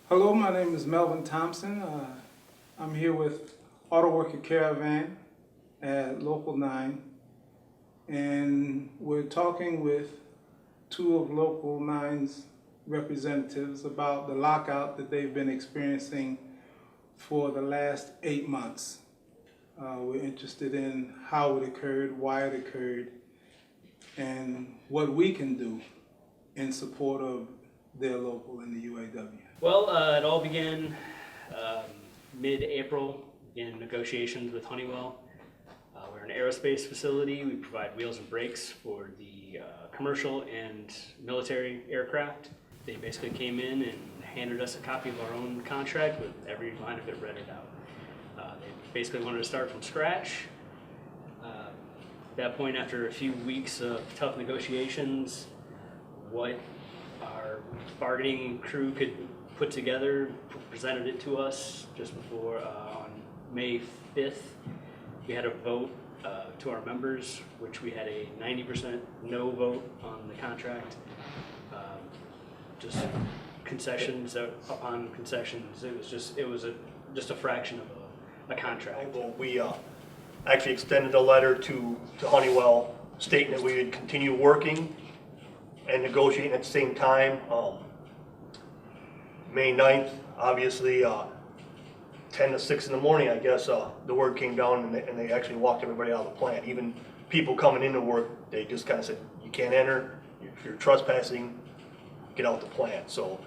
Hello, my name is Melvin Thompson. I'm here with Auto Worker Caravan at Local 9, and we're talking with two of Local 9's representatives about the lockout that they've been experiencing for the last 8 months. We're interested in how it occurred, why it occurred, and what we can do in support of their local and the UAW. Well, it all began mid-April in negotiations with Honeywell. We're an aerospace facility. We provide wheels and brakes for the commercial and military aircraft. They basically came in and handed us a copy of our own contract with every line of it read out. They basically wanted to start from scratch. At that point, after a few weeks of tough negotiations, what our bargaining crew could put together, presented it to us just before on May 5th. We had a vote to our members, which we had a 90% no vote on the contract. Just concessions upon concessions. It was just a fraction of a contract. Well, we actually extended a letter to Honeywell stating that we would continue working and negotiating at the same time. May 9th, obviously, 10 to 6 in the morning, I guess, the word came down and they actually walked everybody out of the plant. Even people coming into work, they just kind of said, you can't enter, if you're trespassing, get out the plant. So,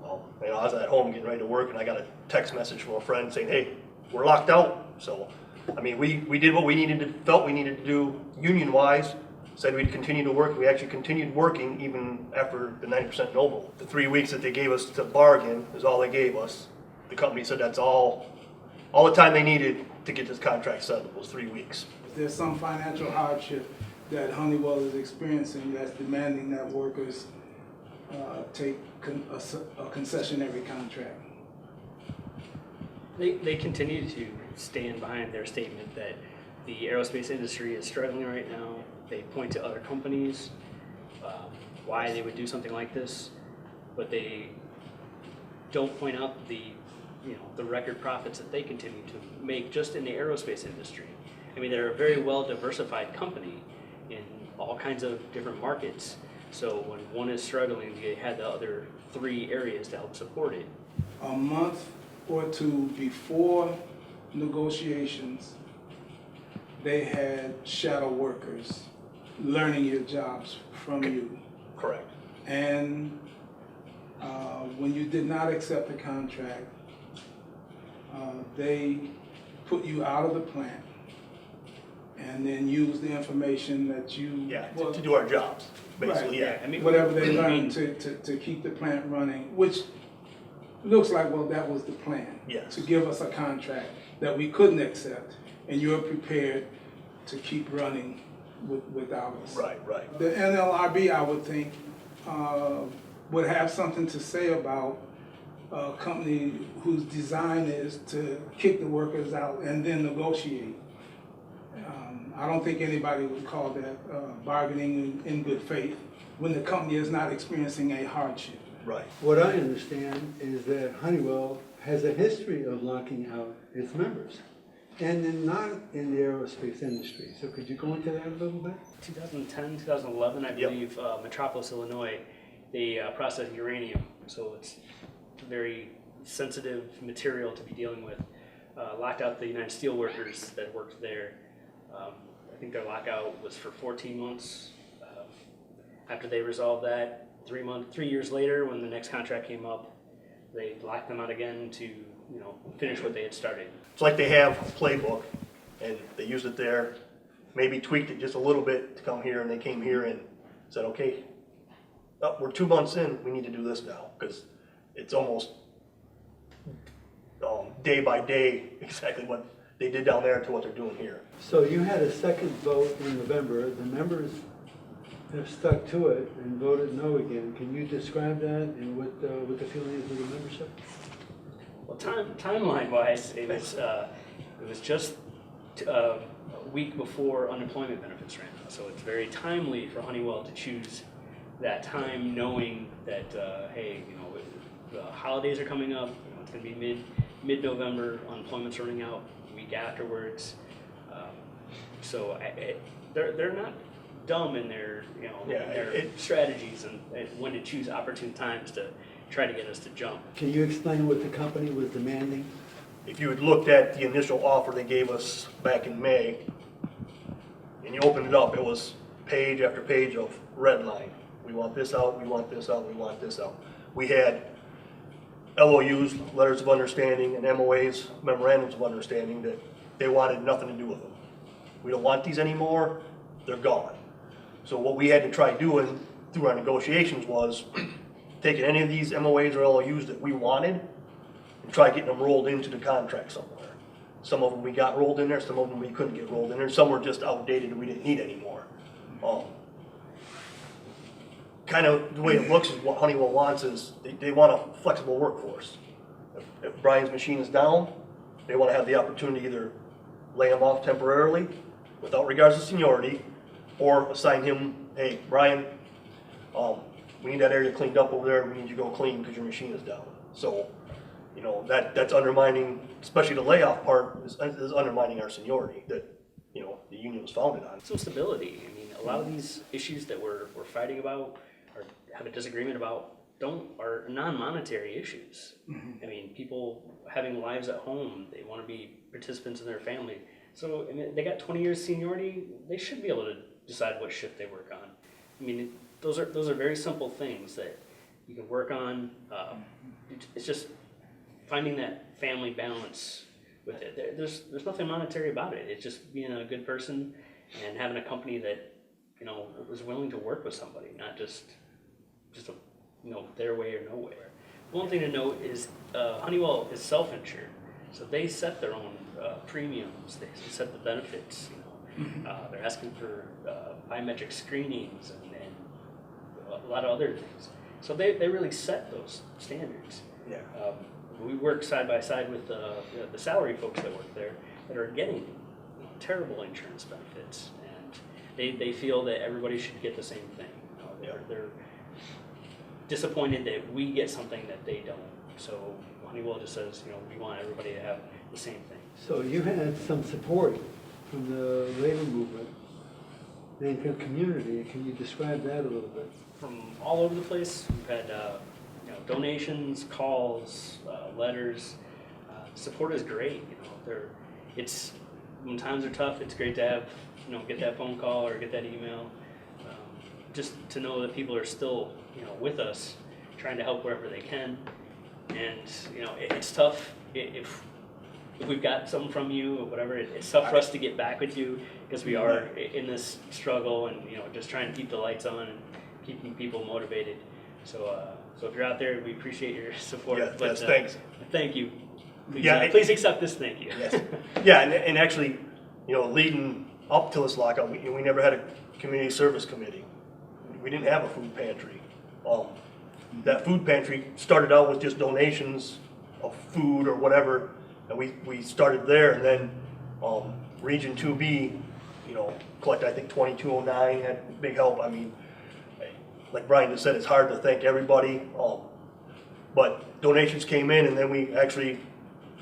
I was at home getting ready to work and I got a text message from a friend saying, hey, we're locked out. So, I mean, we did what we felt we needed to do union-wise. Said we'd continue to work. We actually continued working even after the 90% no vote. The 3 weeks that they gave us to bargain is all they gave us. The company said that's all the time they needed to get this contract settled was 3 weeks. If there's some financial hardship that Honeywell is experiencing that's demanding that workers take a concessionary contract. They continue to stand behind their statement that the aerospace industry is struggling right now. They point to other companies, why they would do something like this, but they don't point out the record profits that they continue to make just in the aerospace industry. I mean, they're a very well diversified company in all kinds of different markets. So when one is struggling, they had the other 3 areas to help support it. A month or two before negotiations, they had shadow workers learning your jobs from you. Correct. And when you did not accept the contract, they put you out of the plant and then used the information that you... Yeah, to do our jobs, basically, right. yeah. I mean, whatever they learned to keep the plant running, which looks like, well, that was the plan. Yes. To give us a contract that we couldn't accept, and you're prepared to keep running without us. Right. The NLRB, I would think, would have something to say about a company whose design is to kick the workers out and then negotiate. I don't think anybody would call that bargaining in good faith when the company is not experiencing a hardship. Right. What I understand is that Honeywell has a history of locking out its members, and then not in the aerospace industry. So could you go into that a little bit? 2010, 2011, I believe, Metropolis, Illinois, they process uranium, so it's very sensitive material to be dealing with. Locked out the United Steelworkers that worked there. I think their lockout was for 14 months. After they resolved that, 3 years later, when the next contract came up, they locked them out again to finish what they had started. It's like they have a playbook and they used it there, maybe tweaked it just a little bit to come here, and they came here and said, okay, we're 2 months in, we need to do this now, because it's almost day by day exactly what they did down there to what they're doing here. So you had a second vote in November. The members have stuck to it and voted no again. Can you describe that and what the feeling is of the membership? Well, timeline-wise, it was just a week before unemployment benefits ran out, so it's very timely for Honeywell to choose that time, knowing that hey, the holidays are coming up. It's going to be mid-November. Unemployment's running out the week afterwards. So they're not dumb in their strategies and when to choose opportune times to try to get us to jump. Can you explain what the company was demanding? If you had looked at the initial offer they gave us back in May, and you opened it up, it was page after page of red line. We want this out, we want this out, we want this out. We had LOUs, letters of understanding, and MOAs, memorandums of understanding, that they wanted nothing to do with them. We don't want these anymore, they're gone. So what we had to try doing through our negotiations was taking any of these MOAs or LOUs that we wanted and try getting them rolled into the contract somewhere. Some of them we got rolled in there, some of them we couldn't get rolled in there, some were just outdated and we didn't need anymore. Kind of the way it looks is what Honeywell wants is they want a flexible workforce. If Brian's machine is down, they want to have the opportunity to either lay him off temporarily without regards to seniority, or assign him, hey, Brian, we need that area cleaned up over there, we need you to go clean because your machine is down. So, you know, that's undermining, especially the layoff part is undermining our seniority that, you know, the union was founded on. Some stability. I mean, a lot of these issues that we're fighting about or have a disagreement about are non-monetary issues. I mean, people having lives at home, they want to be participants in their family. So I mean, they got 20 years seniority, they should be able to decide what shift they work on. I mean, those are very simple things that you can work on. It's just finding that family balance with it. There's nothing monetary about it. It's just being a good person and having a company that, you know, was willing to work with somebody, not just a, you know, their way or no way. One thing to note is Honeywell is self-insured, so they set their own premiums. They set the benefits. You know, they're asking for biometric screenings and a lot of other things. So they really set those standards. Yeah. We work side by side with the salary folks that work there that are getting terrible insurance benefits, and they feel that everybody should get the same thing. You know, they're disappointed that we get something that they don't. So Honeywell just says, you know, we want everybody to have the same thing. So you had some support from the labor movement and the community. Can you describe that a little bit? From all over the place, we've had donations, calls, letters. Support is great. You know, it's when times are tough. It's great to have, you know, get that phone call or get that email. Just to know that people are still, you know, with us, trying to help wherever they can. And you know, it's tough if we've got something from you or whatever. It's tough for us to get back with you because we are in this struggle and, you know, just trying to keep the lights on and keeping people motivated. So if you're out there, we appreciate your support. Yeah, but, thanks. Thank you. Please, Yeah, please accept this thank you. Yes. Yeah, and actually, you know, leading up to this lockout, we never had a community service committee. We didn't have a food pantry. That food pantry started out with just donations of food or whatever, and we started there, and then Region 2B, you know, collected, I think 2209 had big help. I mean, like Brian just said, it's hard to thank everybody, but donations came in, and then we actually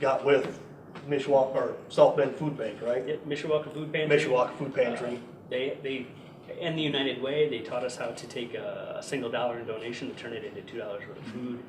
got with Mishawaka or South Bend Food Bank, right? Yeah, Mishawaka Food Pantry. Mishawaka Food Pantry. They and the United Way, they taught us how to take a single dollar in donation and turn it into $2 worth of food.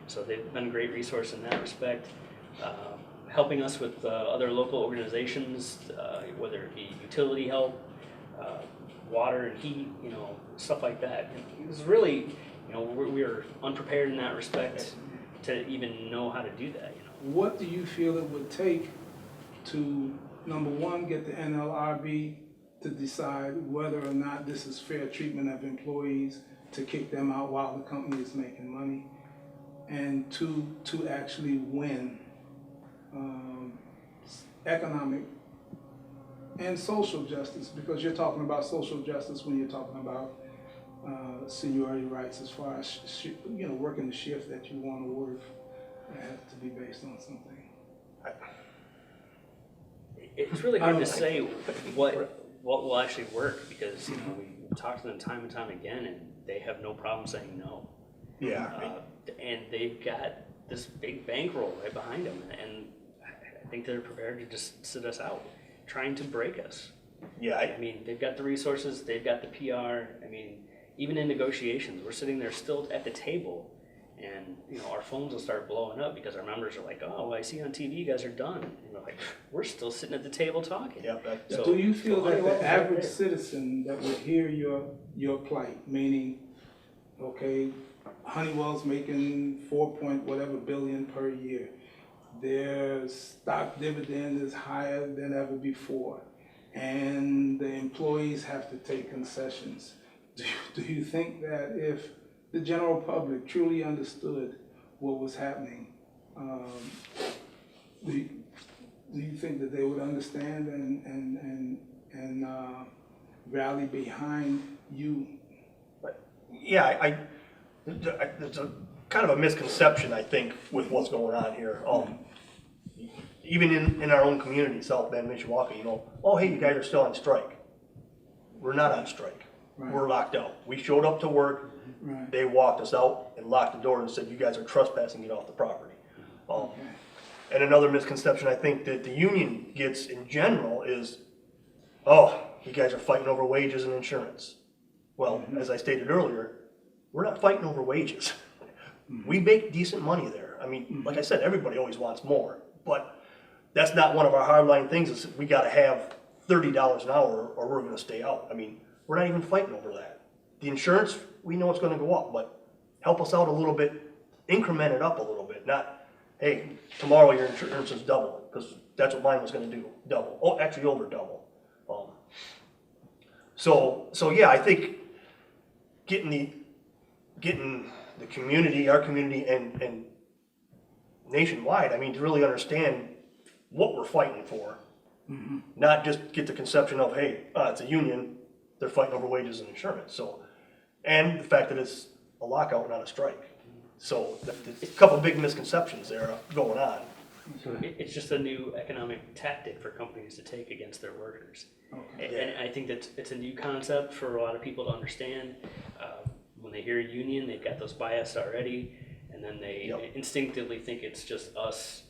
So they've been a great resource in that respect. Helping us with other local organizations, whether it be utility help, water and heat, you know, stuff like that. It was really, you know, we were unprepared in that respect to even know how to do that. You know. What do you feel it would take to, number one, get the NLRB to decide whether or not this is fair treatment of employees to kick them out while the company is making money, and two, to actually win economic and social justice, because you're talking about social justice when you're talking about seniority rights as far as you know, working the shift that you want to work. It has to be based on something. It's really hard to say what will actually work because, you know, we talk to them time and time again and they have no problem saying no. Yeah. And they've got this big bankroll right behind them, and I think they're prepared to just sit us out, trying to break us. Yeah, I mean, they've got the resources, they've got the PR. I mean, even in negotiations, we're sitting there still at the table, and our phones will start blowing up because our members are like, "Oh, I see on TV you guys are done," and we're like, "We're still sitting at the table talking." yeah, So- Do you feel so that Honeywell's the right average there. citizen that would hear your plight, meaning, okay, Honeywell's making 4 point whatever billion per year, their stock dividend is higher than ever before, and the employees have to take concessions. Do you think that if the general public truly understood what was happening, do you think that they would understand and rally behind you? yeah, it's a kind of a misconception, I think, with what's going on here. Even in our own community, South Bend, Mishawaka, oh, hey, you guys are still on strike. We're not on strike. Right. We're locked out. We showed up to work, Right. they walked us out and locked the door and said, you guys are trespassing, get off the property. And another misconception I think that the union gets in general is, oh, you guys are fighting over wages and insurance. Well, as I stated earlier, we're not fighting over wages. We make decent money there. I mean, like I said, everybody always wants more, but that's not one of our hardline things is we gotta have $30 an hour or we're gonna stay out. I mean, we're not even fighting over that. The insurance, we know it's gonna go up, but help us out a little bit, increment it up a little bit, not, hey, tomorrow your insurance is double, because that's what mine was gonna do, double. Oh, actually over double. So yeah, I think getting the community, our community, and nationwide, I mean, to really understand what we're fighting for, not just get the conception of, hey, it's a union, they're fighting over wages and insurance. So, and the fact that it's a lockout, not a strike. So, there's a couple big misconceptions there going on. It's just a new economic tactic for companies to take against their workers. Okay. And I think that it's a new concept for a lot of people to understand. When they hear union, they've got those bias already, and then they Yep. instinctively think it's just us,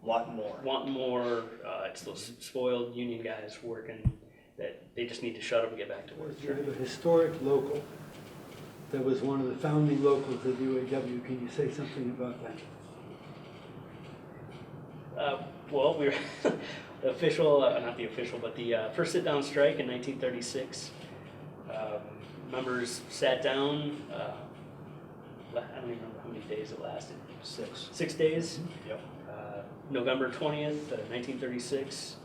Wanting more. wanting more. It's those spoiled union guys working that they just need to shut up and get back to work. You have a historic local that was one of the founding locals of UAW. Can you say something about that? Well, we were the official, not the official, but the first sit-down strike in 1936. Members sat down. I don't even remember how many days it lasted. 6 days. Yep. November 20th, 1936.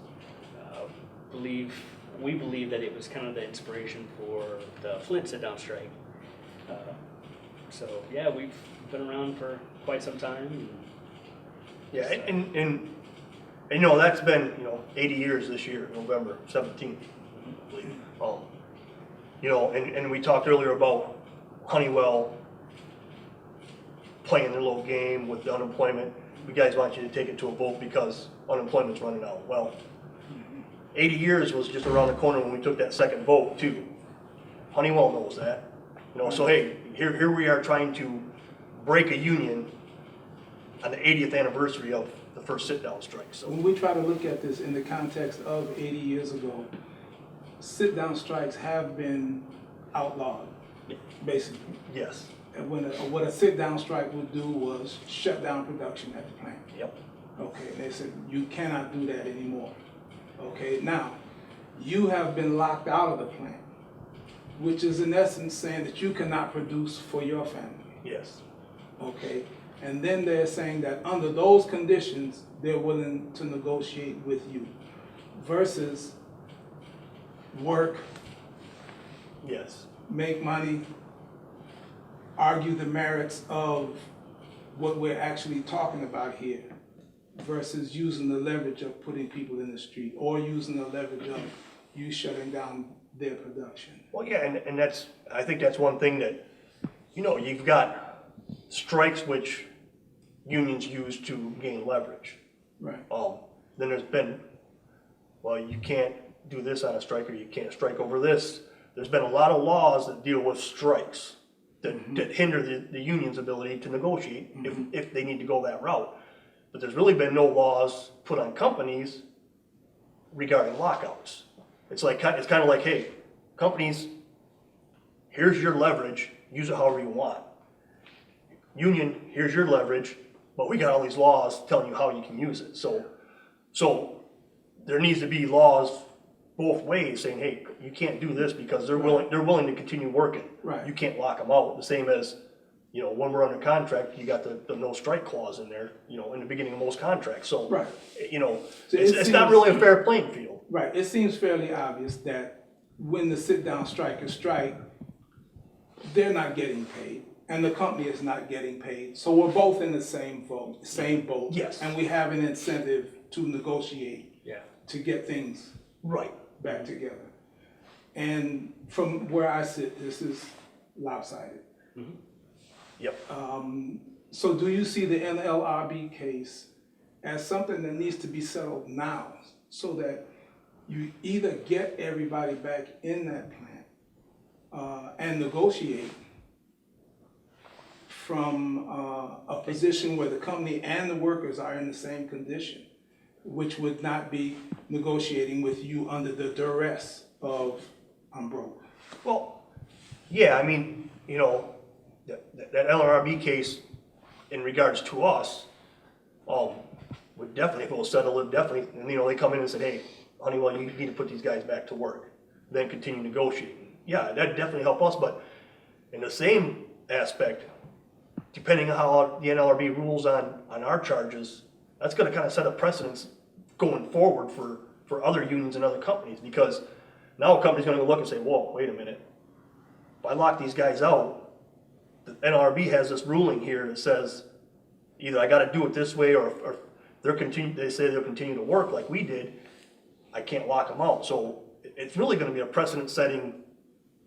We believe that it was kind of the inspiration for the Flint sit-down strike. So yeah, we've been around for quite some time. Yeah, and that's been, 80 years this year, November 17th, I believe. And we talked earlier about Honeywell playing their little game with the unemployment. You guys want you to take it to a vote because unemployment's running out. Well, 80 years was just around the corner when we took that second vote too. Honeywell knows that. So hey, here we are trying to break a union on the 80th anniversary of the first sit-down strike. So When we try to look at this in the context of 80 years ago, sit-down strikes have been outlawed, basically. yes, And what a sit-down strike would do was shut down production at the plant. yep, Okay, they said you cannot do that anymore. Okay, now, you have been locked out of the plant, which is in essence saying that you cannot produce for your family. yes, Okay, and then they're saying that under those conditions, they're willing to negotiate with you versus work, yes, make money, argue the merits of what we're actually talking about here versus using the leverage of putting people in the street or using the leverage of you shutting down their production. Well, yeah, and I think that's one thing that, you've got strikes which unions use to gain leverage. Right. Then there's been, well, you can't do this on a strike or you can't strike over this. There's been a lot of laws that deal with strikes. that hinder the union's ability to negotiate if they need to go that route. But there's really been no laws put on companies regarding lockouts. It's kind of like, hey, companies, here's your leverage, use it however you want. Union, here's your leverage, but we got all these laws telling you how you can use it. So there needs to be laws both ways saying, hey, you can't do this because they're willing to continue working. Right. You can't lock them out. The same as, when we're under contract, you got the no strike clause in there, in the beginning of most contracts. So, Right. It's not really a fair playing field. Right, it seems fairly obvious that when the sit-down strikers strike, they're not getting paid, and the company is not getting paid. So we're both in the same boat. Yes. And we have an incentive to negotiate, Yeah. to get things Right. back together. And from where I sit, this is lopsided. Yep. So do you see the NLRB case as something that needs to be settled now so that you either get everybody back in that plant and negotiate from a position where the company and the workers are in the same condition, which would not be negotiating with you under the duress of I'm broke? Well, yeah, I mean, that LRB case in regards to us, would definitely, if it was settled, it definitely, and they come in and said, hey, Honeywell, you need to put these guys back to work, then continue negotiating. Yeah, that'd definitely help us, but in the same aspect, depending on how the NLRB rules on our charges, that's gonna kind of set a precedence going forward for other unions and other companies, because now a company's gonna look and say, whoa, wait a minute, if I lock these guys out, the NLRB has this ruling here that says either I gotta do it this way or they say they'll continue to work like we did, I can't lock them out. So it's really gonna be a precedent-setting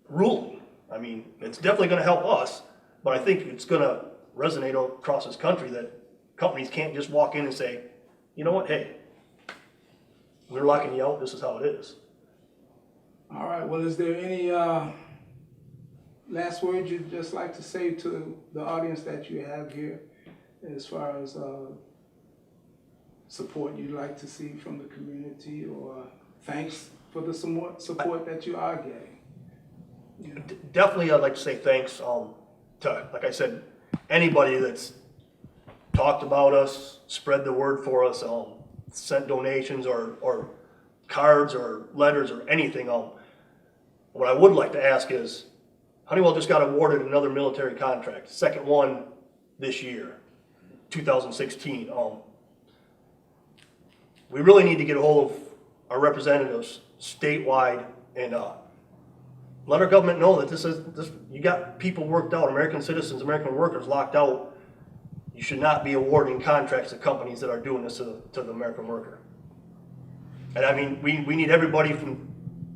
ruling. I mean, it's definitely gonna help us, but I think it's gonna resonate across this country that companies can't just walk in and say, you know what, hey, we're locking you out, this is how it is. All right, well, is there any last words you'd just like to say to the audience that you have here as far as support you'd like to see from the community, or thanks for the support that you are getting? Definitely, I'd like to say thanks to, like I said, anybody that's talked about us, spread the word for us, sent donations or cards or letters or anything. What I would like to ask is, Honeywell just got awarded another military contract, second one this year, 2016. We really need to get a hold of our representatives statewide and let our government know that this. You got people worked out, American citizens, American workers locked out. You should not be awarding contracts to companies that are doing this to the American worker. And I mean, we need everybody from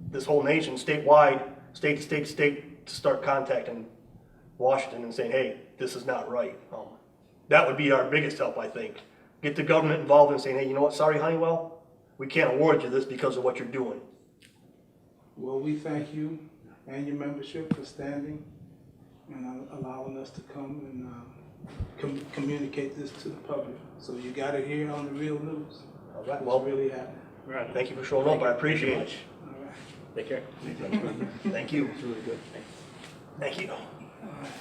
this whole nation, statewide, state to state to state, to start contacting Washington and saying, hey, this is not right. That would be our biggest help, I think. Get the government involved in saying, hey, you know what, sorry, Honeywell, we can't award you this because of what you're doing. Well, we thank you and your membership for standing and allowing us to come and communicate this to the public. So you got it here on the Real News. All right, What's well, really happening. Right. thank you for showing up. I appreciate it. All right. Take care. Thank you. It's really good. Thank you. All right.